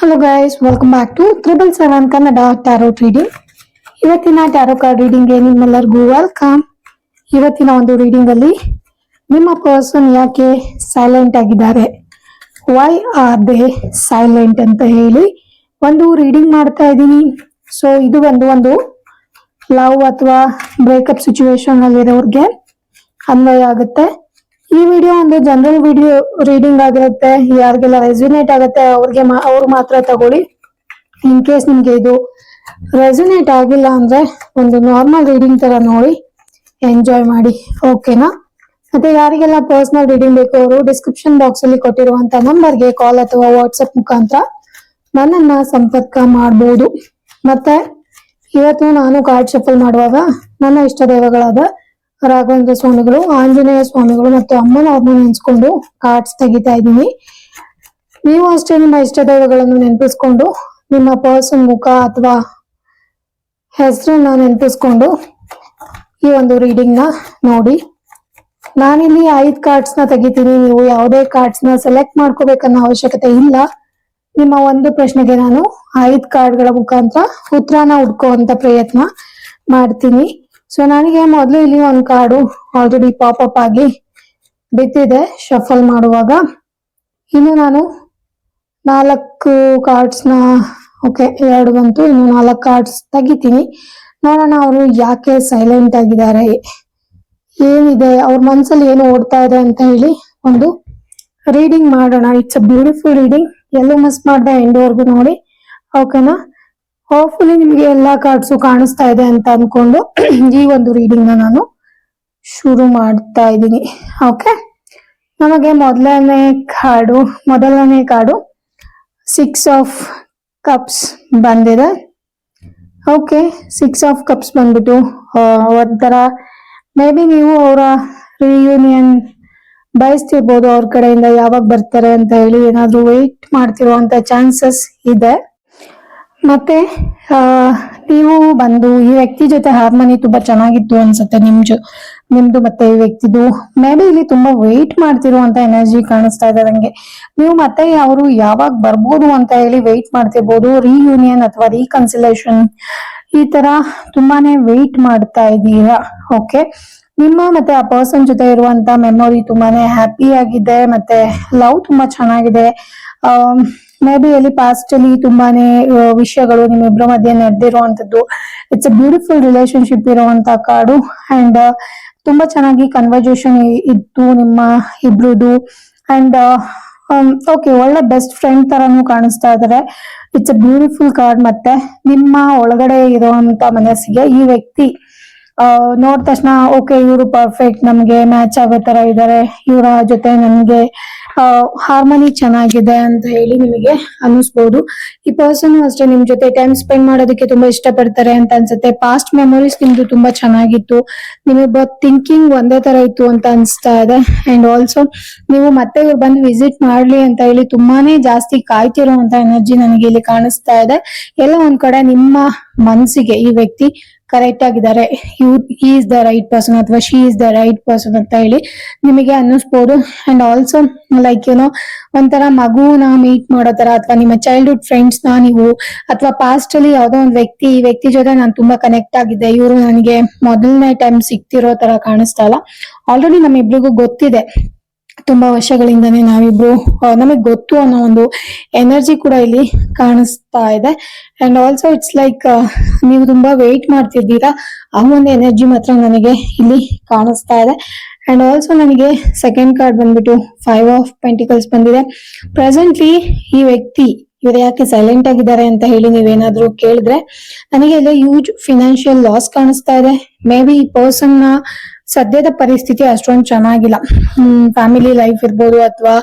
Hello guys, welcome back to 777 Kannada tarot reading. ಇವತ್ತಿನ tarot card ರೀಡಿಂಗ್ಗೆ ನಿಮ್ಮೆಲ್ಲರಿಗೂ ವೆಲ್ಕಮ್. ಇವತ್ತಿನ ಒಂದು ರೀಡಿಂಗ್ ಅಲ್ಲಿ ನಿಮ್ಮ ಪರ್ಸನ್ ಯಾಕೆ ಸೈಲೆಂಟ್ ಆಗಿದ್ದಾರೆ, ವೈ ಆರ್ ದೇ ಸೈಲೆಂಟ್ ಅಂತ ಹೇಳಿ ಒಂದು ರೀಡಿಂಗ್ ಮಾಡ್ತಾ ಇದ್ದೀನಿ. ಸೊ ಇದು ಒಂದು ಲವ್ ಅಥವಾ ಬ್ರೇಕಪ್ ಸಿಚುವೇಶನ್ ಅಲ್ಲಿರೋರ್ಗೆ ಅನ್ವಯ ಆಗುತ್ತೆ. ಈ ವಿಡಿಯೋ ಒಂದು ಜನರಲ್ ವಿಡಿಯೋ ರೀಡಿಂಗ್ ಆಗಿರುತ್ತೆ. ಯಾರಿಗೆಲ್ಲ ರೆಸ್ಯುನೇಟ್ ಆಗುತ್ತೆ ಅವ್ರು ಮಾತ್ರ ತಗೊಳ್ಳಿ. ಇನ್ ಕೇಸ್ ನಿಮ್ಗೆ ಇದು ರೆಸ್ಯುನೇಟ್ ಆಗಿಲ್ಲ ಅಂದ್ರೆ ಒಂದು ನಾರ್ಮಲ್ ರೀಡಿಂಗ್ ತರ ನೋಡಿ ಎಂಜಾಯ್ ಮಾಡಿ, ಓಕೆನಾ? ಮತ್ತೆ ಯಾರಿಗೆಲ್ಲ ಪರ್ಸನಲ್ ರೀಡಿಂಗ್ ಬೇಕು ಅವರು ಡಿಸ್ಕ್ರಿಪ್ಷನ್ ಬಾಕ್ಸ್ ಅಲ್ಲಿ ಕೊಟ್ಟಿರುವಂತ ನಂಬರ್ಗೆ ಕಾಲ್ ಅಥವಾ ವಾಟ್ಸ್ಆಪ್ ಮುಖಾಂತರ ನನ್ನನ್ನ ಸಂಪರ್ಕ ಮಾಡಬಹುದು. ಮತ್ತೆ ಇವತ್ತು ನಾನು ಕಾರ್ಡ್ ಶಫಲ್ ಮಾಡುವಾಗ ನನ್ನ ಇಷ್ಟ ದೈವಗಳಾದ ರಾಘವೇಂದ್ರ ಸ್ವಾಮಿಗಳು, ಆಂಜನೇಯ ಸ್ವಾಮಿಗಳು ಮತ್ತು ಅಮ್ಮನವ್ರನ್ನ ನೆನ್ಸ್ಕೊಂಡು ಕಾರ್ಡ್ಸ್ ತೆಗಿತಾ ಇದ್ದೀನಿ. ನೀವು ಅಷ್ಟೇ ನಿಮ್ಮ ಇಷ್ಟ ದೈವಗಳನ್ನು ನೆನಪಿಸ್ಕೊಂಡು ನಿಮ್ಮ ಪರ್ಸನ್ ಮುಖ ಅಥವಾ ಹೆಸರನ್ನ ನೆನಪಿಸ್ಕೊಂಡು ಈ ಒಂದು ರೀಡಿಂಗ್ ನ ನೋಡಿ. ನಾನಿಲ್ಲಿ 5 ಕಾರ್ಡ್ಸ್ ನ ತೆಗಿತೀನಿ. ನೀವು ಯಾವುದೇ ಕಾರ್ಡ್ಸ್ ನ ಸೆಲೆಕ್ಟ್ ಮಾಡ್ಕೋಬೇಕನ್ನೋ ಅವಶ್ಯಕತೆ ಇಲ್ಲ. ನಿಮ್ಮ ಒಂದು ಪ್ರಶ್ನೆಗೆ ನಾನು 5 ಕಾರ್ಡ್ಗಳ ಮುಖಾಂತರ ಉತ್ತರನ ಹುಡ್ಕೋಂತ ಪ್ರಯತ್ನ ಮಾಡ್ತೀನಿ. ಸೊ ನನಗೆ ಮೊದಲು ಇಲ್ಲಿ ಒಂದು ಕಾರ್ಡು ಆಲ್ರೆಡಿ ಪಾಪಪ್ ಆಗಿ ಬಿದ್ದಿದೆ ಶಫಲ್ ಮಾಡುವಾಗ. ಇನ್ನು ನಾನು 4 ಕಾರ್ಡ್ಸ್ ನ ಓಕೆ 2 ಬಂತು, ಇನ್ನು 4 ಕಾರ್ಡ್ಸ್ ತೆಗಿತೀನಿ. ನೋಡೋಣ ಅವರು ಯಾಕೆ ಸೈಲೆಂಟ್ ಆಗಿದ್ದಾರೆ, ಏನಿದೆ ಅವ್ರ ಮನ್ಸಲ್ಲಿ ಏನು ಓಡ್ತಾ ಇದೆ ಅಂತ ಹೇಳಿ ಒಂದು ರೀಡಿಂಗ್ ಮಾಡೋಣ. It's a beautiful reading. ಎಲ್ಲೂ ಮಿಸ್ ಮಾಡದೆ ಎಂಡ್ವರೆಗೂ ನೋಡಿ, ಓಕೆನಾ? ಹೋಪ್ಫುಲಿ ನಿಮ್ಗೆ ಎಲ್ಲಾ ಕಾರ್ಡ್ಸು ಕಾಣಿಸ್ತಾ ಇದೆ ಅಂತ ಅನ್ಕೊಂಡು ಈ ಒಂದು ರೀಡಿಂಗ್ ನ ನಾನು ಶುರು ಮಾಡ್ತಾ ಇದ್ದೀನಿ. ಓಕೆ, ನಮಗೆ ಮೊದಲನೇ ಕಾರ್ಡು 6 ಆಫ್ ಕಪ್ಸ್ ಬಂದಿದೆ. ಓಕೆ, 6 ಆಫ್ ಕಪ್ಸ್ ಬಂದ್ಬಿಟ್ಟು ಒಂಥರ ಮೇ ಬಿ ನೀವು ಅವರ ರಿಯೂನಿಯನ್ ಬಯಸ್ತಿರ್ಬೋದು. ಅವ್ರ ಕಡೆಯಿಂದ ಯಾವಾಗ ಬರ್ತಾರೆ ಅಂತ ಹೇಳಿ ಏನಾದ್ರೂ ವೆಯ್ಟ್ ಮಾಡ್ತಿರುವಂತ ಚಾನ್ಸಸ್ ಇದೆ. ಮತ್ತೆ ನೀವು ಬಂದು ಈ ವ್ಯಕ್ತಿ ಜೊತೆ ಹಾರ್ಮನಿ ತುಂಬಾ ಚೆನ್ನಾಗಿತ್ತು ಅನ್ಸುತ್ತೆ ನಿಮ್ದು ಮತ್ತೆ ಈ ವ್ಯಕ್ತಿದು. ಮೇ ಬಿ ಇಲ್ಲಿ ತುಂಬಾ ವೆಯ್ಟ್ ಮಾಡ್ತಿರುವಂತ ಎನರ್ಜಿ ಕಾಣಿಸ್ತಾ ಇದೆ ನಂಗೆ. ನೀವು ಮತ್ತೆ ಅವರು ಯಾವಾಗ ಬರ್ಬೋದು ಅಂತ ಹೇಳಿ ವೆಯ್ಟ್ ಮಾಡ್ತಿರ್ಬೋದು. ರಿಯೂನಿಯನ್ ಅಥವಾ ರೀಕನ್ಸಿಲೇಷನ್ ಈ ತರ ತುಂಬಾನೇ ವೆಯ್ಟ್ ಮಾಡ್ತಾ ಇದ್ದೀರಾ. ಓಕೆ, ನಿಮ್ಮ ಮತ್ತೆ ಆ ಪರ್ಸನ್ ಜೊತೆ ಇರುವಂತ ಮೆಮೊರಿ ತುಂಬಾನೇ ಹ್ಯಾಪಿ ಆಗಿದೆ. ಮತ್ತೆ ಲವ್ ತುಂಬಾ ಚೆನ್ನಾಗಿದೆ. ಮೇ ಬಿ ಅಲ್ಲಿ ಪಾಸ್ಟ್ ಅಲ್ಲಿ ತುಂಬಾನೇ ವಿಷಯಗಳು ನಿಮ್ಮಿಬ್ಬರ ಮಧ್ಯೆ ನಡೆದಿರುವಂತದ್ದು. ಇಟ್ಸ್ ಅ ಬ್ಯೂಟಿಫುಲ್ ರಿಲೇಶನ್ಶಿಪ್ ಇರುವಂತ ಕಾರ್ಡು. ಅಂಡ್ ತುಂಬಾ ಚೆನ್ನಾಗಿ ಕನ್ವರ್ಜೇಷನ್ ಇತ್ತು ನಿಮ್ಮ ಇಬ್ರದು. ಅಂಡ್ ಓಕೆ, ಒಳ್ಳೆ ಬೆಸ್ಟ್ ಫ್ರೆಂಡ್ ತರಾನು ಕಾಣಿಸ್ತಾ ಇದಾರೆ. It's a beautiful card. ಮತ್ತೆ ನಿಮ್ಮ ಒಳಗಡೆ ಇರುವಂತ ಮನಸ್ಸಿಗೆ ಈ ವ್ಯಕ್ತಿ ನೋಡಿದ ತಕ್ಷಣ ಓಕೆ ಇವರು ಪರ್ಫೆಕ್ಟ್, ನಮ್ಗೆ ಮ್ಯಾಚ್ ಆಗೋ ತರ ಇದಾರೆ, ಇವರ ಜೊತೆ ನನ್ಗೆ ಹಾರ್ಮನಿ ಚೆನ್ನಾಗಿದೆ ಅಂತ ಹೇಳಿ ನಿಮಗೆ ಅನ್ನಿಸ್ಬೋದು. ಈ ಪರ್ಸನ್ ಅಷ್ಟೇ ನಿಮ್ ಜೊತೆ ಟೈಮ್ ಸ್ಪೆಂಡ್ ಮಾಡೋದಕ್ಕೆ ತುಂಬಾ ಇಷ್ಟಪಡ್ತಾರೆ ಅಂತ ಅನ್ಸುತ್ತೆ. ಪಾಸ್ಟ್ ಮೆಮೊರೀಸ್ ನಿಮ್ದು ತುಂಬಾ ಚೆನ್ನಾಗಿತ್ತು. ನಿಮಗೆ ಥಿಂಕಿಂಗ್ ಒಂದೇ ತರ ಇತ್ತು ಅಂತ ಅನ್ಸ್ತಾ ಇದೆ. ಅಂಡ್ ಆಲ್ಸೋ ನೀವು ಮತ್ತೆ ಇವ್ರು ಬಂದು ವಿಸಿಟ್ ಮಾಡ್ಲಿ ಅಂತ ಹೇಳಿ ತುಂಬಾನೇ ಜಾಸ್ತಿ ಕಾಯ್ತಿರುವಂತ ಎನರ್ಜಿ ನನಗೆ ಇಲ್ಲಿ ಕಾಣಿಸ್ತಾ ಇದೆ. ಎಲ್ಲ ಒಂದ್ ಕಡೆ ನಿಮ್ಮ ಮನಸ್ಸಿಗೆ ಈ ವ್ಯಕ್ತಿ ಕರೆಕ್ಟ್ ಆಗಿದ್ದಾರೆ, ಈಸ್ ದ ರೈಟ್ ಪರ್ಸನ್ ಅಥವಾ she is the right person ಅಂತ ಹೇಳಿ ನಿಮಗೆ ಅನ್ನಿಸ್ಬೋದು. ಅಂಡ್ ಆಲ್ಸೋ ಲೈಕ್ ಒಂಥರ ಮಗುನ ಮೀಟ್ ಮಾಡೋ ತರ ಅಥವಾ ನಿಮ್ಮ ಚೈಲ್ಡ್ಹುಡ್ ಫ್ರೆಂಡ್ಸ್ ನ ನೀವು ಅಥವಾ ಪಾಸ್ಟ್ ಅಲ್ಲಿ ಯಾವ್ದೋ ಒಂದು ಈ ವ್ಯಕ್ತಿ ಜೊತೆ ನಾನು ತುಂಬಾ ಕನೆಕ್ಟ್ ಆಗಿದ್ದೆ, ಇವರು ನನಗೆ ಮೊದಲನೇ ಟೈಮ್ ಸಿಗ್ತಿರೋ ತರ ಕಾಣಿಸ್ತಾ ಇಲ್ಲ. ಆಲ್ರೆಡಿ ನಮ್ಮಿಬ್ರಿಗೂ ಗೊತ್ತಿದೆ, ತುಂಬಾ ವರ್ಷಗಳಿಂದಾನೇ ನಾವಿಬ್ರು ನಮಗ್ ಗೊತ್ತು ಅನ್ನೋ ಒಂದು ಎನರ್ಜಿ ಕೂಡ ಇಲ್ಲಿ ಕಾಣಿಸ್ತಾ ಇದೆ. ಅಂಡ್ ಆಲ್ಸೋ ಇಟ್ಸ್ ಲೈಕ್ ನೀವು ತುಂಬಾ ವೆಯ್ಟ್ ಮಾಡ್ತಿದ್ದೀರಾ, ಆ ಒಂದು ಎನರ್ಜಿ ಮಾತ್ರ ನನಗೆ ಇಲ್ಲಿ ಕಾಣಿಸ್ತಾ ಇದೆ. ಅಂಡ್ ಆಲ್ಸೋ ನನಗೆ ಸೆಕೆಂಡ್ ಕಾರ್ಡ್ ಬಂದ್ಬಿಟ್ಟು 5 ಆಫ್ ಪೆಂಟಿಕಲ್ಸ್ ಬಂದಿದೆ. ಪ್ರೆಸೆಂಟ್ಲಿ ಈ ವ್ಯಕ್ತಿ ಇವರು ಯಾಕೆ ಸೈಲೆಂಟ್ ಆಗಿದ್ದಾರೆ ಅಂತ ಹೇಳಿ ನೀವೇನಾದ್ರೂ ಕೇಳಿದ್ರೆ ನನಗೆ ಇಲ್ಲಿ ಹ್ಯೂಜ್ ಫಿನಾನ್ಷಿಯಲ್ ಲಾಸ್ ಕಾಣಿಸ್ತಾ ಇದೆ. ಮೇ ಬಿ ಈ ಪರ್ಸನ್ ನ ಸದ್ಯದ ಪರಿಸ್ಥಿತಿ ಅಷ್ಟೊಂದು ಚೆನ್ನಾಗಿಲ್ಲ. ಫ್ಯಾಮಿಲಿ ಲೈಫ್ ಇರ್ಬೋದು ಅಥವಾ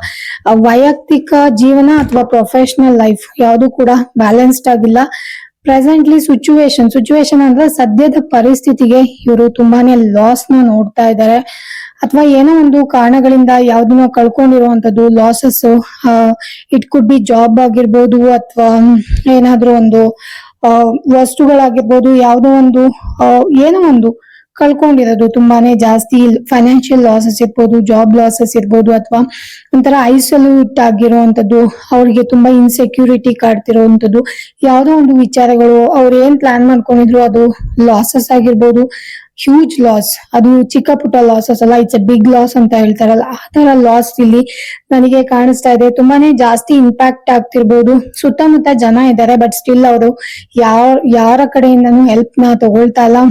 ವೈಯಕ್ತಿಕ ಜೀವನ ಅಥವಾ ಪ್ರೊಫೆಷನಲ್ ಲೈಫ್ ಯಾವುದು ಕೂಡ ಬ್ಯಾಲೆನ್ಸ್ಡ್ ಆಗಿಲ್ಲ. ಪ್ರೆಸೆಂಟ್ಲಿ ಸಿಚುವೇಶನ್ ಅಂದ್ರೆ ಸದ್ಯದ ಪರಿಸ್ಥಿತಿಗೆ ಇವರು ತುಂಬಾನೇ ಲಾಸ್ ನ ನೋಡ್ತಾ ಇದ್ದಾರೆ. ಅಥವಾ ಏನೋ ಒಂದು ಕಾರಣಗಳಿಂದ ಯಾವ್ದನ್ನ ಕಳ್ಕೊಂಡಿರುವಂತದ್ದು losses. It could be job ಆಗಿರ್ಬೋದು ಅಥವಾ ಏನಾದ್ರೂ ಒಂದು ವಸ್ತುಗಳಾಗಿರ್ಬೋದು, ಯಾವುದೋ ಒಂದು ಏನೋ ಒಂದು ಕಳ್ಕೊಂಡಿರೋದು ತುಂಬಾನೇ ಜಾಸ್ತಿ. ಫೈನಾನ್ಷಿಯಲ್ ಲಾಸಸ್ ಇರ್ಬೋದು, ಜಾಬ್ ಲಾಸಸ್ ಇರ್ಬೋದು, ಅಥವಾ ಒಂಥರ ಐಸೋಲೇಟ್ ಆಗಿರುವಂತದ್ದು, ಅವ್ರಿಗೆ ತುಂಬಾ ಇನ್ಸೆಕ್ಯೂರಿಟಿ ಕಾಡ್ತಿರೋವಂಥದ್ದು, ಯಾವ್ದೋ ಒಂದು ವಿಚಾರಗಳು ಅವ್ರು ಏನ್ ಪ್ಲಾನ್ ಮಾಡ್ಕೊಂಡಿದ್ರು ಅದು ಲಾಸಸ್ ಆಗಿರ್ಬೋದು. ಹ್ಯೂಜ್ ಲಾಸ್, ಅದು ಚಿಕ್ಕ ಪುಟ್ಟ ಲಾಸಸ್ ಅಲ್ಲ, ಇಟ್ಸ್ ಎ ಬಿಗ್ ಲಾಸ್ ಅಂತ ಹೇಳ್ತಾರಲ್ಲ, ಆ ತರ ಲಾಸ್ ಇಲ್ಲಿ ನನಗೆ ಕಾಣಿಸ್ತಾ ಇದೆ. ತುಂಬಾನೇ ಜಾಸ್ತಿ ಇಂಪ್ಯಾಕ್ಟ್ ಆಗ್ತಿರ್ಬೋದು. ಸುತ್ತಮುತ್ತ ಜನ ಇದ್ದಾರೆ, ಬಟ್ ಸ್ಟಿಲ್ ಅವರು ಯಾರ ಕಡೆಯಿಂದನೂ ಹೆಲ್ಪ್ ನ ತಗೊಳ್ತಾ ಇಲ್ಲ.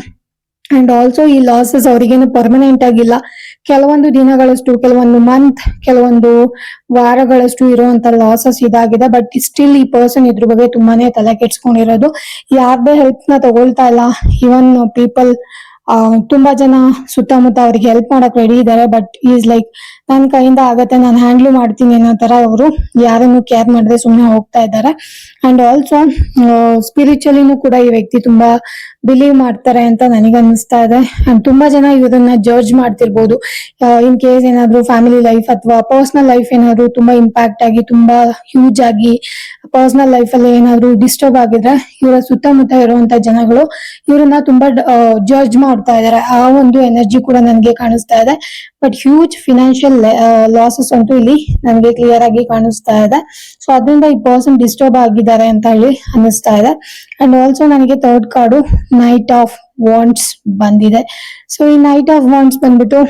ಅಂಡ್ ಆಲ್ಸೋ ಈ ಲಾಸಸ್ ಅವರಿಗೇನು ಪರ್ಮನೆಂಟ್ ಆಗಿಲ್ಲ, ಕೆಲವೊಂದು ದಿನಗಳಷ್ಟು, ಕೆಲವೊಂದು ಮಂತ್, ಕೆಲವೊಂದು ವಾರಗಳಷ್ಟು ಇರುವಂತ ಲಾಸಸ್ ಇದಾಗಿದೆ. ಬಟ್ ಸ್ಟಿಲ್ ಈ ಪರ್ಸನ್ ಇದ್ರ ಬಗ್ಗೆ ತುಂಬಾನೇ ತಲೆ ಕೆಡ್ಸ್ಕೊಂಡಿರೋದು, ಯಾರ್ದೇ ಹೆಲ್ಪ್ ನ ತಗೊಳ್ತಾ ಇಲ್ಲ. ಇವನ್ ಪೀಪಲ್ ತುಂಬಾ ಜನ ಸುತ್ತಮುತ್ತ ಅವ್ರಿಗೆ ಹೆಲ್ಪ್ ಮಾಡಕ್ ರೆಡಿ ಇದ್ದಾರೆ, ಬಟ್ ಈಸ್ ಲೈಕ್ ನನ್ ಕೈಯಿಂದ ಆಗತ್ತೆ, ನಾನು ಹ್ಯಾಂಡ್ಲ್ ಮಾಡ್ತೀನಿ ಅನ್ನೋ ತರ ಅವರು ಯಾರನ್ನು ಕೇರ್ ಮಾಡದೆ ಸುಮ್ಮನೆ ಹೋಗ್ತಾ ಇದ್ದಾರೆ. ಅಂಡ್ ಆಲ್ಸೋ ಸ್ಪಿರಿಚುವಲಿನೂ ಕೂಡ ಈ ವ್ಯಕ್ತಿ ತುಂಬಾ ಬಿಲೀವ್ ಮಾಡ್ತಾರೆ ಅಂತ ನನಗನ್ನಿಸ್ತಾ ಇದೆ. ಅಂಡ್ ತುಂಬಾ ಜನ ಇವರನ್ನ ಜಡ್ಜ್ ಮಾಡ್ತಿರ್ಬೋದು. ಇನ್ ಕೇಸ್ ಏನಾದ್ರು ಫ್ಯಾಮಿಲಿ ಲೈಫ್ ಅಥವಾ ಪರ್ಸನಲ್ ಲೈಫ್ ಏನಾದ್ರು ತುಂಬಾ ಇಂಪ್ಯಾಕ್ಟ್ ಆಗಿ, ತುಂಬಾ ಹ್ಯೂಜ್ ಆಗಿ ಪರ್ಸನಲ್ ಲೈಫ್ ಅಲ್ಲಿ ಏನಾದ್ರು ಡಿಸ್ಟರ್ಬ್ ಆಗಿದ್ರೆ, ಇವರ ಸುತ್ತಮುತ್ತ ಇರುವಂತ ಜನಗಳು ಇವ್ರನ್ನ ತುಂಬಾ ಜಡ್ಜ್ ಮಾಡ್ತಾ ಇದಾರೆ. ಆ ಒಂದು ಎನರ್ಜಿ ಕೂಡ ನನ್ಗೆ ಕಾಣಿಸ್ತಾ ಇದೆ. ಬಟ್ ಹ್ಯೂಜ್ ಫಿನಾನ್ಷಿಯಲ್ ಲಾಸಸ್ ಅಂತೂ ಇಲ್ಲಿ ನನ್ಗೆ ಕ್ಲಿಯರ್ ಆಗಿ ಕಾಣಿಸ್ತಾ ಇದೆ. ಸೊ ಅದರಿಂದ ಈ ಪರ್ಸನ್ ಡಿಸ್ಟರ್ಬ್ ಆಗಿದ್ದಾರೆ ಅಂತ ಹೇಳಿ ಅನ್ನಿಸ್ತಾ ಇದೆ. ಅಂಡ್ ಆಲ್ಸೋ ನನಗೆ third card night of wands ಬಂದಿದೆ. ಸೊ ಈ ನೈಟ್ ಆಫ್ ವಾಂಡ್ಸ್ ಬಂದ್ಬಿಟ್ಟು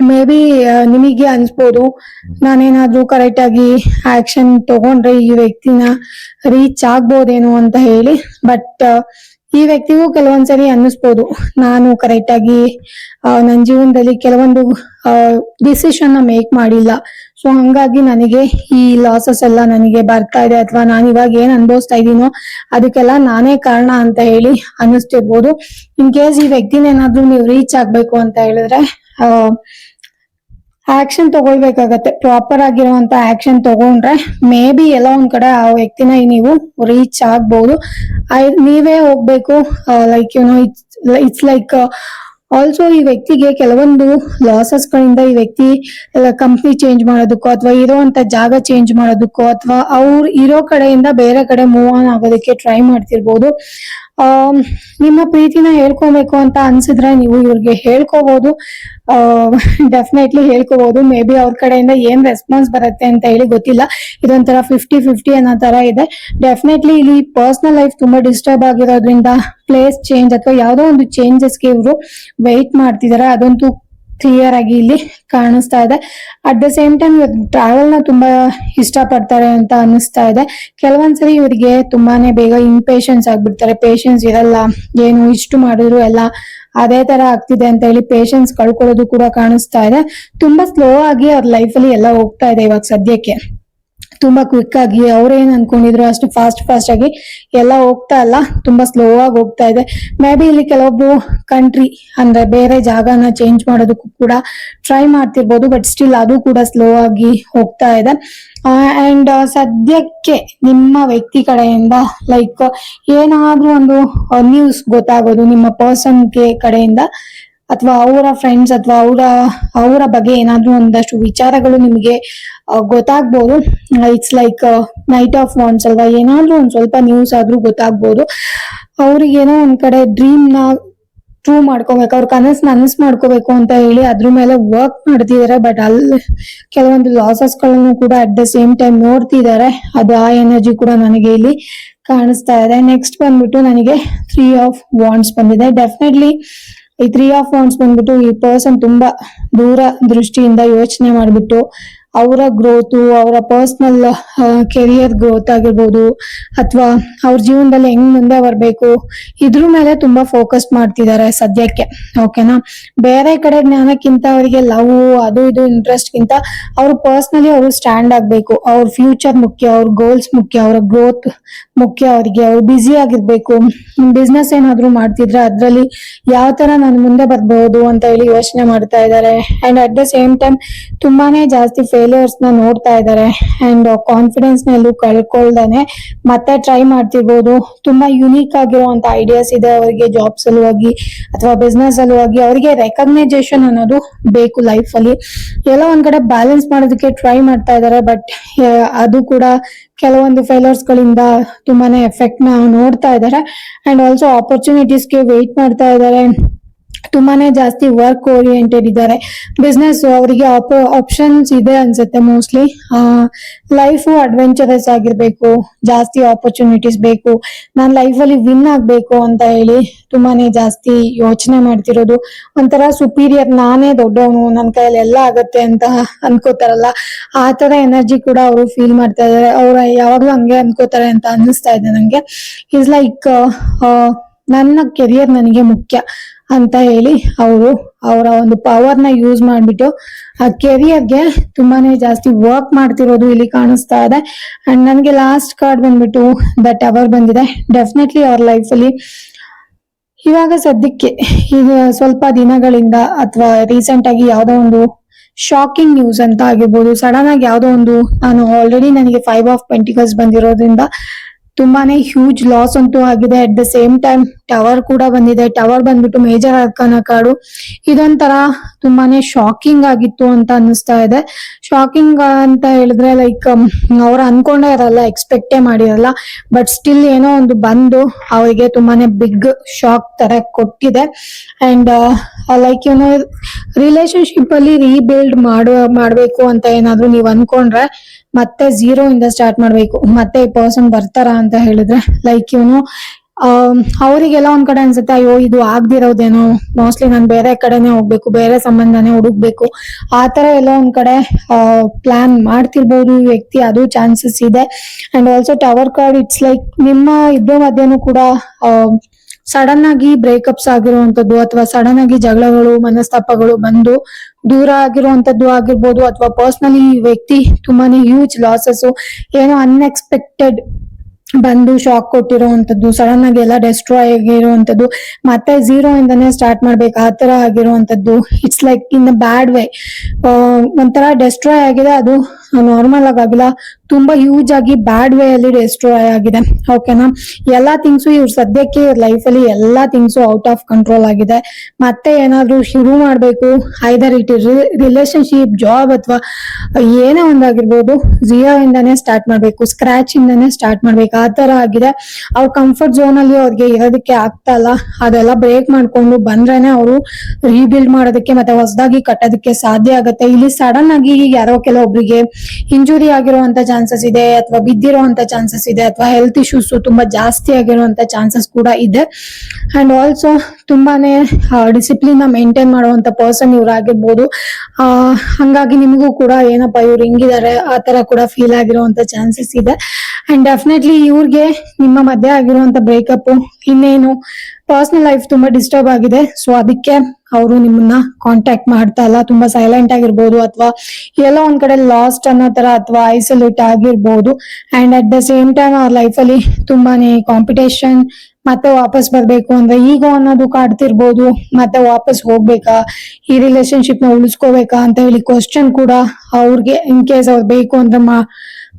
ಮೇ ಬಿ ನಿಮಗೆ ಅನ್ಸ್ಬೋದು, ನಾನೇನಾದ್ರೂ ಕರೆಕ್ಟ್ ಆಗಿ ಆಕ್ಷನ್ ತಗೊಂಡ್ರೆ ಈ ವ್ಯಕ್ತಿನ ರೀಚ್ ಆಗ್ಬೋದೇನೋ ಅಂತ ಹೇಳಿ. ಬಟ್ ಈ ವ್ಯಕ್ತಿಗೂ ಕೆಲವೊಂದ್ಸರಿ ಅನ್ನಿಸ್ಬೋದು, ನಾನು ಕರೆಕ್ಟ್ ಆಗಿ ನನ್ನ ಜೀವನದಲ್ಲಿ ಕೆಲವೊಂದು ಡಿಸಿಷನ್ ನ ಮೇಕ್ ಮಾಡಿಲ್ಲ, ಸೊ ಹಂಗಾಗಿ ನನಗೆ ಈ ಲಾಸಸ್ ಎಲ್ಲ ನನಗೆ ಬರ್ತಾ ಇದೆ, ಅಥವಾ ನಾನು ಇವಾಗ ಏನ್ ಅನ್ಭವಿಸ್ತಾ ಇದೀನೋ ಅದಕ್ಕೆಲ್ಲ ನಾನೇ ಕಾರಣ ಅಂತ ಹೇಳಿ ಅನ್ನಿಸ್ತಿರ್ಬೋದು. ಇನ್ ಕೇಸ್ ಈ ವ್ಯಕ್ತಿನೇನಾದ್ರೂ ನೀವು ರೀಚ್ ಆಗ್ಬೇಕು ಅಂತ ಹೇಳಿದ್ರೆ ಆಕ್ಷನ್ ತಗೊಳ್ಬೇಕಾಗತ್ತೆ. ಪ್ರಾಪರ್ ಆಗಿರುವಂತ ಆಕ್ಷನ್ ತಗೊಂಡ್ರೆ ಮೇ ಬಿ ಎಲ್ಲ ಒಂದ್ ಕಡೆ ಆ ವ್ಯಕ್ತಿನ ನೀವು ರೀಚ್ ಆಗ್ಬಹುದು. ನೀವೇ ಹೋಗ್ಬೇಕು. ಲೈಕ್ ಇಟ್ಸ್ ಲೈಕ್ ಆಲ್ಸೋ ಈ ವ್ಯಕ್ತಿಗೆ ಕೆಲವೊಂದು ಲಾಸಸ್ ಗಳಿಂದ ಈ ವ್ಯಕ್ತಿ ಕಂಪ್ನಿ ಚೇಂಜ್ ಮಾಡೋದಕ್ಕೋ, ಅಥವಾ ಇರೋಂತ ಜಾಗ ಚೇಂಜ್ ಮಾಡೋದಕ್ಕೋ, ಅಥವಾ ಅವ್ರು ಇರೋ ಕಡೆಯಿಂದ ಬೇರೆ ಕಡೆ ಮೂವ್ ಆನ್ ಆಗೋದಕ್ಕೆ ಟ್ರೈ ಮಾಡ್ತಿರ್ಬೋದು. ನಿಮ್ಮ ಪ್ರೀತಿನ ಹೇಳ್ಕೊಬೇಕು ಅಂತ ಅನ್ಸಿದ್ರೆ ನೀವು ಇವ್ರಿಗೆ ಹೇಳ್ಕೋಬಹುದು, ಡೆಫಿನೆಟ್ಲಿ ಹೇಳ್ಕೋಬಹುದು. ಮೇ ಬಿ ಅವ್ರ ಕಡೆಯಿಂದ ಏನ್ ರೆಸ್ಪಾನ್ಸ್ ಬರುತ್ತೆ ಅಂತ ಹೇಳಿ ಗೊತ್ತಿಲ್ಲ. ಇದೊಂಥರ 50-50 ಅನ್ನೋ ತರ ಇದೆ. ಡೆಫಿನೆಟ್ಲಿ ಇಲ್ಲಿ ಪರ್ಸನಲ್ ಲೈಫ್ ತುಂಬಾ ಡಿಸ್ಟರ್ಬ್ ಆಗಿರೋದ್ರಿಂದ ಪ್ಲೇಸ್ ಚೇಂಜ್ ಅಥವಾ ಯಾವ್ದೋ ಒಂದು ಚೇಂಜಸ್ಗೆ ಇವರು ವೆಯ್ಟ್ ಮಾಡ್ತಿದ್ದಾರೆ, ಅದಂತೂ ಕ್ಲಿಯರ್ ಆಗಿ ಇಲ್ಲಿ ಕಾಣಿಸ್ತಾ ಇದೆ. At the same time travel ನ ತುಂಬಾ ಇಷ್ಟ ಪಡ್ತಾರೆ ಅಂತ ಅನಿಸ್ತಾ ಇದೆ. ಕೆಲವೊಂದ್ಸರಿ ಇವರಿಗೆ ತುಂಬಾನೇ ಬೇಗ ಇಂಪೇಷನ್ಸ್ ಆಗ್ಬಿಡ್ತಾರೆ, ಪೇಷನ್ಸ್ ಇರಲ್ಲ, ಏನು ಇಷ್ಟು ಮಾಡಿದ್ರು ಎಲ್ಲ ಅದೇ ತರ ಆಗ್ತಿದೆ ಅಂತ ಹೇಳಿ ಪೇಷನ್ಸ್ ಕಳ್ಕೊಳ್ಳೋದು ಕೂಡ ಕಾಣಿಸ್ತಾ ಇದೆ. ತುಂಬಾ ಸ್ಲೋ ಆಗಿ ಅವ್ರ ಲೈಫ್ ಅಲ್ಲಿ ಎಲ್ಲ ಹೋಗ್ತಾ ಇದೆ ಇವಾಗ ಸದ್ಯಕ್ಕೆ. ತುಂಬಾ ಕ್ವಿಕ್ ಆಗಿ ಅವ್ರೇನ್ ಅನ್ಕೊಂಡಿದ್ರು ಅಷ್ಟು ಫಾಸ್ಟ್ ಆಗಿ ಎಲ್ಲ ಹೋಗ್ತಾ ಇಲ್ಲ, ತುಂಬಾ ಸ್ಲೋ ಆಗಿ ಹೋಗ್ತಾ ಇದೆ. ಮೇ ಬಿ ಇಲ್ಲಿ ಕೆಲವೊಬ್ರು ಕಂಟ್ರಿ ಅಂದ್ರೆ ಬೇರೆ ಜಾಗನ ಚೇಂಜ್ ಮಾಡೋದಕ್ಕೂ ಕೂಡ ಟ್ರೈ ಮಾಡ್ತಿರ್ಬೋದು, ಬಟ್ ಸ್ಟಿಲ್ ಅದು ಕೂಡ ಸ್ಲೋ ಆಗಿ ಹೋಗ್ತಾ ಇದೆ. ಅಂಡ್ ಸದ್ಯಕ್ಕೆ ನಿಮ್ಮ ವ್ಯಕ್ತಿ ಕಡೆಯಿಂದ ಲೈಕ್ ಏನಾದ್ರೂ ಒಂದು ನ್ಯೂಸ್ ಗೊತ್ತಾಗೋದು ನಿಮ್ಮ ಪರ್ಸನ್ ಕಡೆಯಿಂದ, ಅಥವಾ ಅವರ ಫ್ರೆಂಡ್ಸ್ ಅಥವಾ ಅವರ ಬಗ್ಗೆ ಏನಾದ್ರೂ ಒಂದಷ್ಟು ವಿಚಾರಗಳು ನಿಮಗೆ ಗೊತ್ತಾಗ್ಬೋದು. It's like knight of wands ಅಲ್ವಾ, ಏನಾದ್ರೂ ಒಂದ್ ಸ್ವಲ್ಪ ನ್ಯೂಸ್ ಆದ್ರೂ ಗೊತ್ತಾಗ್ಬೋದು. ಅವ್ರಿಗೇನೋ ಒಂದ್ ಕಡೆ ಡ್ರೀಮ್ ನ ಟ್ರೂ ಮಾಡ್ಕೋಬೇಕು, ಅವ್ರ ಕನಸು ನನಸು ಮಾಡ್ಕೋಬೇಕು ಅಂತ ಹೇಳಿ ಅದ್ರ ಮೇಲೆ ವರ್ಕ್ ಮಾಡ್ತಿದ್ದಾರೆ. ಬಟ್ ಅಲ್ಲಿ ಕೆಲವೊಂದು ಲಾಸಸ್ ಗಳನ್ನು ಕೂಡ ಅಟ್ ದ ಸೇಮ್ ಟೈಮ್ ನೋಡ್ತಿದ್ದಾರೆ. ಅದು ಆ ಎನರ್ಜಿ ಕೂಡ ನನಗೆ ಇಲ್ಲಿ ಕಾಣಿಸ್ತಾ ಇದೆ. ನೆಕ್ಸ್ಟ್ ಬಂದ್ಬಿಟ್ಟು ನನಗೆ 3 ಆಫ್ ವಾಂಡ್ಸ್ ಬಂದಿದೆ. ಡೆಫಿನೆಟ್ಲಿ ಈ 3 ಆಫ್ ವಾಂಡ್ಸ್ ಬಂದ್ಬಿಟ್ಟು ಈ ಪರ್ಸನ್ ತುಂಬಾ ದೂರ ದೃಷ್ಟಿಯಿಂದ ಯೋಚನೆ ಮಾಡ್ಬಿಟ್ಟು ಅವರ ಗ್ರೋತ್, ಅವರ ಪರ್ಸನಲ್ ಕೆರಿಯರ್ ಗ್ರೋತ್ ಆಗಿರ್ಬೋದು, ಅಥವಾ ಅವ್ರ ಜೀವನದಲ್ಲಿ ಹೆಂಗ್ ಮುಂದೆ ಬರ್ಬೇಕು ಇದ್ರ ಮೇಲೆ ತುಂಬಾ ಫೋಕಸ್ ಮಾಡ್ತಿದ್ದಾರೆ ಸದ್ಯಕ್ಕೆ. ಓಕೆನಾ, ಬೇರೆ ಕಡೆ ಜ್ಞಾನಕ್ಕಿಂತ ಅವರಿಗೆ ಲವ್ ಅದು ಇದು ಇಂಟ್ರೆಸ್ಟ್ ಗಿಂತ ಅವ್ರು ಪರ್ಸನಲಿ ಅವರು ಸ್ಟ್ಯಾಂಡ್ ಆಗ್ಬೇಕು, ಅವ್ರ ಫ್ಯೂಚರ್ ಮುಖ್ಯ, ಅವ್ರ ಗೋಲ್ಸ್ ಮುಖ್ಯ, ಅವರ ಗ್ರೋತ್ ಮುಖ್ಯ ಅವ್ರಿಗೆ. ಅವ್ರು ಬ್ಯುಸಿ ಆಗಿರ್ಬೇಕು. ಬಿಸ್ನೆಸ್ ಏನಾದ್ರು ಮಾಡ್ತಿದ್ರೆ ಅದ್ರಲ್ಲಿ ಯಾವ ತರ ನಾನು ಮುಂದೆ ಬರ್ಬಹುದು ಅಂತ ಹೇಳಿ ಯೋಚನೆ ಮಾಡ್ತಾ ಇದ್ದಾರೆ. And at the same time ತುಂಬಾನೇ ಜಾಸ್ತಿ ಫೇಲಿಯರ್ಸ್ ನ ನೋಡ್ತಾ ಇದ್ದಾರೆ. ಅಂಡ್ ಕಾನ್ಫಿಡೆನ್ಸ್ ನಲ್ಲೂ ಕಳ್ಕೊಳ್ದಾನೆ ಮತ್ತೆ ಟ್ರೈ ಮಾಡ್ತಿರ್ಬೋದು. ತುಂಬಾ ಯುನೀಕ್ ಆಗಿರುವಂತ ಐಡಿಯಾಸ್ ಇದೆ ಅವರಿಗೆ, ಜಾಬ್ ಸಲುವಾಗಿ ಅಥವಾ ಬಿಸ್ನೆಸ್ ಸಲುವಾಗಿ. ಅವರಿಗೆ ರೆಕಗ್ನೈಸೇಷನ್ ಅನ್ನೋದು ಬೇಕು ಲೈಫ್ ಅಲ್ಲಿ. ಎಲ್ಲ ಒಂದ್ ಕಡೆ ಬ್ಯಾಲೆನ್ಸ್ ಮಾಡೋದಕ್ಕೆ ಟ್ರೈ ಮಾಡ್ತಾ ಇದ್ದಾರೆ, ಬಟ್ ಅದು ಕೂಡ ಕೆಲವೊಂದು ಫೇಲರ್ಸ್ ಗಳಿಂದ ತುಂಬಾನೇ ಎಫೆಕ್ಟ್ ನ ನೋಡ್ತಾ ಇದ್ದಾರೆ. ಅಂಡ್ ಆಲ್ಸೋ ಆಪರ್ಚುನಿಟೀಸ್ಗೆ ವೇಟ್ ಮಾಡ್ತಾ ಇದ್ದಾರೆ. ತುಂಬಾನೇ ಜಾಸ್ತಿ ವರ್ಕ್ ಓರಿಯೆಂಟೆಡ್ ಇದ್ದಾರೆ. ಬಿಸ್ನೆಸ್ ಅವರಿಗೆ ಆಪ್ಷನ್ಸ್ ಇದೆ ಅನ್ಸುತ್ತೆ ಮೋಸ್ಟ್ಲಿ. ಲೈಫು ಅಡ್ವೆಂಚರಸ್ ಆಗಿರ್ಬೇಕು, ಜಾಸ್ತಿ ಆಪರ್ಚುನಿಟೀಸ್ ಬೇಕು, ನಾನ್ ಲೈಫ್ ಅಲ್ಲಿ ವಿನ್ ಆಗ್ಬೇಕು ಅಂತ ಹೇಳಿ ತುಂಬಾನೇ ಜಾಸ್ತಿ ಯೋಚನೆ ಮಾಡ್ತಿರೋದು. ಒಂಥರ ಸುಪೀರಿಯರ್, ನಾನೇ ದೊಡ್ಡವನು, ನನ್ ಕೈಯಲ್ಲಿ ಎಲ್ಲ ಆಗತ್ತೆ ಅಂತ ಅನ್ಕೋತಾರಲ್ಲ, ಆ ತರ ಎನರ್ಜಿ ಕೂಡ ಅವರು ಫೀಲ್ ಮಾಡ್ತಾ ಇದಾರೆ. ಅವ್ರ ಯಾವಾಗ್ಲೂ ಹಂಗೆ ಅನ್ಕೋತಾರೆ ಅಂತ ಅನ್ನಿಸ್ತಾ ಇದೆ ನಂಗೆ. ಇಸ್ ಲೈಕ್ ನನ್ನ ಕೆರಿಯರ್ ನನಗೆ ಮುಖ್ಯ ಅಂತ ಹೇಳಿ ಅವರು ಅವರ ಒಂದು ಪವರ್ ನ ಯೂಸ್ ಮಾಡ್ಬಿಟ್ಟು ಆ ಕೆರಿಯರ್ಗೆ ತುಂಬಾನೇ ಜಾಸ್ತಿ ವರ್ಕ್ ಮಾಡ್ತಿರೋದು ಇಲ್ಲಿ ಕಾಣಿಸ್ತಾ ಇದೆ. ಅಂಡ್ ನನಗೆ ಲಾಸ್ಟ್ ಕಾರ್ಡ್ ಬಂದ್ಬಿಟ್ಟು ದ ಟವರ್ ಬಂದಿದೆ. ಡೆಫಿನೆಟ್ಲಿ ಅವ್ರ ಲೈಫ್ ಅಲ್ಲಿ ಇವಾಗ ಸದ್ಯಕ್ಕೆ ಈಗ ಸ್ವಲ್ಪ ದಿನಗಳಿಂದ ಅಥವಾ ರೀಸೆಂಟ್ ಆಗಿ ಯಾವ್ದೋ ಒಂದು ಶಾಕಿಂಗ್ ನ್ಯೂಸ್ ಅಂತ ಆಗಿರ್ಬೋದು, ಸಡನ್ ಆಗಿ ಯಾವ್ದೋ ಒಂದು, ನಾನು ಆಲ್ರೆಡಿ ನನಗೆ 5 ಆಫ್ ಪೆಂಟಿಕಲ್ಸ್ ಬಂದಿರೋದ್ರಿಂದ ತುಂಬಾನೇ ಹ್ಯೂಜ್ ಲಾಸ್ ಅಂತೂ ಆಗಿದೆ. At the same time tower ಕೂಡ ಬಂದಿದೆ. ಟವರ್ ಬಂದ್ಬಿಟ್ಟು ಮೇಜರ್ ಅರ್ಕಾನ ಕಾರ್ಡು. ಇದೊಂಥರ ತುಂಬಾನೇ ಶಾಕಿಂಗ್ ಆಗಿತ್ತು ಅಂತ ಅನ್ನಿಸ್ತಾ ಇದೆ. ಶಾಕಿಂಗ್ ಅಂತ ಹೇಳಿದ್ರೆ ಲೈಕ್ ಅವ್ರು ಅನ್ಕೊಂಡೇ ಇರಲ್ಲ, ಎಕ್ಸ್ಪೆಕ್ಟೇ ಮಾಡಿರಲ್ಲ, ಬಟ್ ಸ್ಟಿಲ್ ಏನೋ ಒಂದು ಬಂದು ಅವರಿಗೆ ತುಂಬಾನೇ ಬಿಗ್ ಶಾಕ್ ತರ ಕೊಟ್ಟಿದೆ. ಅಂಡ್ ಲೈಕ್ ಏನೋ ರಿಲೇಶನ್ಶಿಪ್ ಅಲ್ಲಿ ರೀಬಿಲ್ಡ್ ಮಾಡ್ಬೇಕು ಅಂತ ಏನಾದ್ರು ನೀವ್ ಅನ್ಕೊಂಡ್ರೆ ಮತ್ತೆ 0 ಇಂದ ಸ್ಟಾರ್ಟ್ ಮಾಡ್ಬೇಕು. ಮತ್ತೆ ಈ ಪರ್ಸನ್ ಬರ್ತಾರ ಅಂತ ಹೇಳಿದ್ರೆ ಲೈಕ್ ಇವನು ಅವರಿಗೆಲ್ಲ ಒಂದ್ ಕಡೆ ಅನ್ಸುತ್ತೆ, ಅಯ್ಯೋ ಇದು ಆಗ್ದಿರೋದೇನೋ, ಮೋಸ್ಟ್ಲಿ ನಾನು ಬೇರೆ ಕಡೆನೆ ಹೋಗ್ಬೇಕು, ಬೇರೆ ಸಂಬಂಧನೇ ಹುಡುಕ್ಬೇಕು, ಆತರ ಎಲ್ಲ ಒಂದ್ ಕಡೆ ಪ್ಲಾನ್ ಮಾಡ್ತಿರ್ಬೋದು ಈ ವ್ಯಕ್ತಿ, ಅದು ಚಾನ್ಸಸ್ ಇದೆ. And also tower card, it's like ನಿಮ್ಮ ಇಬ್ಬರ ಮಧ್ಯನೂ ಕೂಡ ಸಡನ್ ಆಗಿ ಬ್ರೇಕಪ್ಸ್ ಆಗಿರುವಂತದ್ದು ಅಥವಾ ಸಡನ್ ಆಗಿ ಜಗಳಗಳು, ಮನಸ್ತಾಪಗಳು ಬಂದು ದೂರ ಆಗಿರುವಂತದ್ದು ಆಗಿರ್ಬೋದು, ಅಥವಾ ಪರ್ಸನಲಿ ಈ ವ್ಯಕ್ತಿ ತುಂಬಾನೇ ಹ್ಯೂಜ್ ಲಾಸಸ್, ಏನೋ ಅನ್ಎಕ್ಸ್ಪೆಕ್ಟೆಡ್ ಬಂದು ಶಾಕ್ ಕೊಟ್ಟಿರುವಂತದ್ದು, ಸಡನ್ ಆಗಿ ಎಲ್ಲ ಡೆಸ್ಟ್ರಾಯ್ ಆಗಿರುವಂತದ್ದು, ಮತ್ತೆ 0 ಇಂದಾನೆ ಸ್ಟಾರ್ಟ್ ಮಾಡ್ಬೇಕು ಆ ತರ ಆಗಿರುವಂತದ್ದು. It's like in a bad way, ಒಂಥರ ಡೆಸ್ಟ್ರಾಯ್ ಆಗಿದೆ. ಅದು ನಾರ್ಮಲ್ ಆಗಿಲ್ಲ, ತುಂಬಾ ಹ್ಯೂಜ್ ಆಗಿ ಬ್ಯಾಡ್ ವೇ ಅಲ್ಲಿ ಡೆಸ್ಟ್ರಾಯ್ ಆಗಿದೆ. ಓಕೆನಾ, ಎಲ್ಲಾ ಥಿಂಗ್ಸು ಇವ್ರ ಸದ್ಯಕ್ಕೆ ಇವ್ರ ಲೈಫ್ ಅಲ್ಲಿ ಎಲ್ಲಾ ಥಿಂಗ್ಸು ಔಟ್ ಆಫ್ ಕಂಟ್ರೋಲ್ ಆಗಿದೆ. ಮತ್ತೆ ಏನಾದ್ರು ಶುರು ಮಾಡ್ಬೇಕು, ಐದರ್ ಇಟ್ ರಿಲೇಶನ್ಶಿಪ್, ಜಾಬ್ ಅಥವಾ ಏನೇ ಒಂದಾಗಿರ್ಬೋದು, 0 ಇಂದಾನೆ ಸ್ಟಾರ್ಟ್ ಮಾಡ್ಬೇಕು, ಸ್ಕ್ರಾಚ್ ಇಂದಾನೆ ಸ್ಟಾರ್ಟ್ ಮಾಡ್ಬೇಕು, ಆ ತರ ಆಗಿದೆ. ಅವ್ರ ಕಂಫರ್ಟ್ ಝೋನ್ ಅಲ್ಲಿ ಅವ್ರಿಗೆ ಇರೋದಕ್ಕೆ ಆಗ್ತಾ ಇಲ್ಲ. ಅದೆಲ್ಲ ಬ್ರೇಕ್ ಮಾಡ್ಕೊಂಡು ಬಂದ್ರೇನೆ ಅವರು ರೀಬಿಲ್ಡ್ ಮಾಡೋದಕ್ಕೆ ಮತ್ತೆ ಹೊಸದಾಗಿ ಕಟ್ಟೋದಕ್ಕೆ ಸಾಧ್ಯ ಆಗುತ್ತೆ. ಇಲ್ಲಿ ಸಡನ್ ಆಗಿ ಯಾರೋ ಕೆಲವೊಬ್ರಿಗೆ ಇಂಜುರಿ ಆಗಿರುವಂತ ಚಾನ್ಸಸ್ ಇದೆ, ಅಥವಾ ಬಿದ್ದಿರುವಂತ ಚಾನ್ಸಸ್ ಇದೆ, ಅಥವಾ ಹೆಲ್ತ್ ಇಶ್ಯೂಸ್ ತುಂಬಾ ಜಾಸ್ತಿ ಆಗಿರುವಂತ ಚಾನ್ಸಸ್ ಕೂಡ ಇದೆ. ಅಂಡ್ ಆಲ್ಸೋ ತುಂಬಾನೇ ಡಿಸಿಪ್ಲಿನ್ ಮೇಂಟೈನ್ ಮಾಡುವಂತ ಪರ್ಸನ್ ಇವ್ರಾಗಿರ್ಬೋದು. ಹಂಗಾಗಿ ನಿಮಗೂ ಕೂಡ ಏನಪ್ಪ ಇವ್ರು ಹಿಂಗಿದ್ದಾರೆ ಆ ತರ ಕೂಡ ಫೀಲ್ ಆಗಿರುವಂತ ಚಾನ್ಸಸ್ ಇದೆ. ಅಂಡ್ ಡೆಫಿನೆಟ್ಲಿ ಇವ್ರಿಗೆ ನಿಮ್ಮ ಮಧ್ಯೆ ಆಗಿರುವಂತ ಬ್ರೇಕಪ್, ಇನ್ನೇನು ಪರ್ಸನಲ್ ಲೈಫ್ ತುಂಬಾ ಡಿಸ್ಟರ್ಬ್ ಆಗಿದೆ. ಸೊ ಅದಕ್ಕೆ ಅವರು ನಿಮ್ಮನ್ನ ಕಾಂಟ್ಯಾಕ್ಟ್ ಮಾಡ್ತಾ ಇಲ್ಲ, ತುಂಬಾ ಸೈಲೆಂಟ್ ಆಗಿರ್ಬೋದು, ಅಥವಾ ಎಲ್ಲೋ ಒಂದ್ ಕಡೆ ಲಾಸ್ಟ್ ಅನ್ನೋ ತರ ಅಥವಾ ಐಸೋಲೇಟ್ ಆಗಿರ್ಬೋದು. And at the same time ಅವ್ರ ಲೈಫ್ ಅಲ್ಲಿ ತುಂಬಾನೇ ಕಾಂಪಿಟೇಷನ್, ಮತ್ತೆ ವಾಪಸ್ ಬರ್ಬೇಕು ಅಂದ್ರೆ ಈಗೋ ಅನ್ನೋದು ಕಾಡ್ತಿರ್ಬೋದು, ಮತ್ತೆ ವಾಪಸ್ ಹೋಗ್ಬೇಕಾ, ಈ ರಿಲೇಶನ್ಶಿಪ್ ನ ಉಳಿಸ್ಕೋಬೇಕಾ ಅಂತ ಹೇಳಿ ಕ್ವಶನ್ ಕೂಡ ಅವ್ರಿಗೆ ಇನ್ ಕೇಸ್ ಅವ್ರು ಬೇಕು ಅಂದ್ರೆ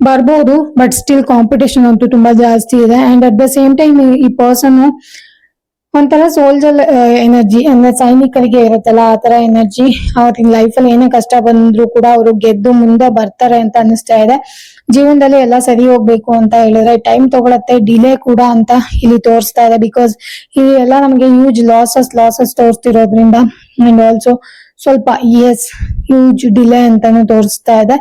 ಬರ್ಬೋದು. ಬಟ್ ಸ್ಟಿಲ್ ಕಾಂಪಿಟೇಷನ್ ಅಂತೂ ತುಂಬಾ ಜಾಸ್ತಿ ಇದೆ. And at the same time ಈ ಪರ್ಸನ್ ಒಂಥರ ಸೋಲ್ಜರ್ ಎನರ್ಜಿ, ಅಂದ್ರೆ ಸೈನಿಕರಿಗೆ ಇರುತ್ತಲ್ಲ ಆ ತರ ಎನರ್ಜಿ. ಅವ್ರ ಲೈಫ್ ಅಲ್ಲಿ ಏನೇ ಕಷ್ಟ ಬಂದ್ರು ಕೂಡ ಅವರು ಗೆದ್ದು ಮುಂದೆ ಬರ್ತಾರೆ ಅಂತ ಅನಿಸ್ತಾ ಇದೆ. ಜೀವನದಲ್ಲಿ ಎಲ್ಲ ಸರಿ ಹೋಗ್ಬೇಕು ಅಂತ ಹೇಳಿದ್ರೆ ಟೈಮ್ ತಗೊಳತ್ತೆ, ಡಿಲೇ ಕೂಡ ಅಂತ ಇಲ್ಲಿ ತೋರಿಸ್ತಾ ಇದೆ. ಬಿಕಾಸ್ ಇಲ್ಲಿ ಎಲ್ಲ ನಮಗೆ ಹ್ಯೂಜ್ ಲಾಸಸ್ ತೋರಿಸ್ತಿರೋದ್ರಿಂದ, ಅಂಡ್ ಆಲ್ಸೋ ಸ್ವಲ್ಪ ಹ್ಯೂಜ್ ಡಿಲೇ ಅಂತಾನು ತೋರಿಸ್ತಾ ಇದೆ.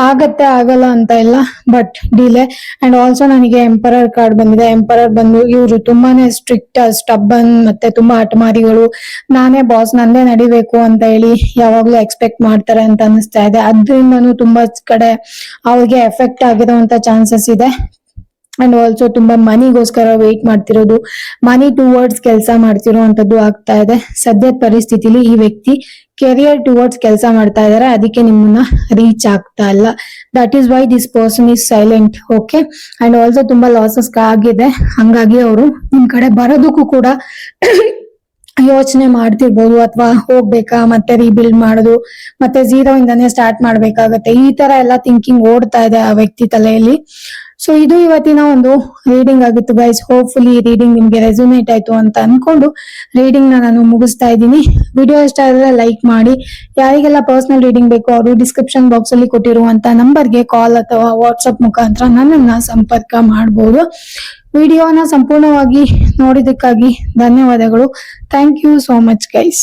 ಆಗತ್ತೆ ಆಗಲ್ಲ ಅಂತ ಇಲ್ಲ, ಬಟ್ ಡಿಲೇ. ಅಂಡ್ ಆಲ್ಸೋ ನನಗೆ ಎಂಪರರ್ ಕಾರ್ಡ್ ಬಂದಿದೆ. ಎಂಪರರ್ ಬಂದು ಇವರು ತುಂಬಾನೇ ಸ್ಟ್ರಿಕ್ಟ್, ಸ್ಟಬ್ಬನ್, ಮತ್ತೆ ತುಂಬಾ ಹಠಮಾರಿಗಳು, ನಾನೇ ಬಾಸ್, ನಂದೇ ನಡಿಬೇಕು ಅಂತ ಹೇಳಿ ಯಾವಾಗ್ಲೂ ಎಕ್ಸ್ಪೆಕ್ಟ್ ಮಾಡ್ತಾರೆ ಅಂತ ಅನಿಸ್ತಾ ಇದೆ. ಅದ್ರಿಂದನೂ ತುಂಬಾ ಕಡೆ ಅವ್ರಿಗೆ ಎಫೆಕ್ಟ್ ಆಗಿರುವಂತ ಚಾನ್ಸಸ್ ಇದೆ. ಅಂಡ್ ಆಲ್ಸೋ ತುಂಬಾ ಮನಿಗೋಸ್ಕರ ವೇಟ್ ಮಾಡ್ತಿರೋದು, ಮನಿ ಟುವರ್ಡ್ಸ್ ಕೆಲಸ ಮಾಡ್ತಿರೋಂಥದ್ದು ಆಗ್ತಾ ಇದೆ. ಸದ್ಯದ ಪರಿಸ್ಥಿತಿಲಿ ಈ ವ್ಯಕ್ತಿ ಕೆರಿಯರ್ ಟುವರ್ಡ್ಸ್ ಕೆಲಸ ಮಾಡ್ತಾ ಇದಾರೆ, ಅದಕ್ಕೆ ನಿಮ್ಮನ್ನ ರೀಚ್ ಆಗ್ತಾ ಇಲ್ಲ. That is why this person is silent. Okay, and also ತುಂಬಾ ಲಾಸಸ್ ಆಗಿದೆ. ಹಂಗಾಗಿ ಅವರು ನಿಮ್ ಕಡೆ ಬರೋದಕ್ಕೂ ಕೂಡ ಯೋಚನೆ ಮಾಡ್ತಿರ್ಬೋದು, ಅಥವಾ ಹೋಗ್ಬೇಕಾ, ಮತ್ತೆ ರೀಬಿಲ್ಡ್ ಮಾಡೋದು, ಮತ್ತೆ 0 ಇಂದಾನೆ ಸ್ಟಾರ್ಟ್ ಮಾಡ್ಬೇಕಾಗತ್ತೆ, ಈ ತರ ಎಲ್ಲ ಥಿಂಕಿಂಗ್ ಓಡ್ತಾ ಇದೆ ಆ ವ್ಯಕ್ತಿ ತಲೆಯಲ್ಲಿ. ಸೊ ಇದು ಇವತ್ತಿನ ಒಂದು ರೀಡಿಂಗ್ ಆಗಿತ್ತು ಗೈಸ್. ಹೋಪ್ಫುಲಿ ಈ ರೀಡಿಂಗ್ ನಿಮ್ಗೆ ರೆಸೊನೇಟ್ ಆಯ್ತು ಅಂತ ಅನ್ಕೊಂಡು ರೀಡಿಂಗ್ ನಾನು ಮುಗಿಸ್ತಾ ಇದ್ದೀನಿ. ವಿಡಿಯೋ ಇಷ್ಟ ಆದ್ರೆ ಲೈಕ್ ಮಾಡಿ. ಯಾರಿಗೆಲ್ಲ ಪರ್ಸನಲ್ ರೀಡಿಂಗ್ ಬೇಕು ಅವರು ಡಿಸ್ಕ್ರಿಪ್ಷನ್ ಬಾಕ್ಸ್ ಅಲ್ಲಿ ಕೊಟ್ಟಿರುವಂತ ನಂಬರ್ಗೆ ಕಾಲ್ ಅಥವಾ ವಾಟ್ಸ್ಆಪ್ ಮುಖಾಂತರ ನನ್ನನ್ನ ಸಂಪರ್ಕ ಮಾಡಬಹುದು. ವಿಡಿಯೋನ ಸಂಪೂರ್ಣವಾಗಿ ನೋಡಿದಕ್ಕಾಗಿ ಧನ್ಯವಾದಗಳು. Thank you so much guys.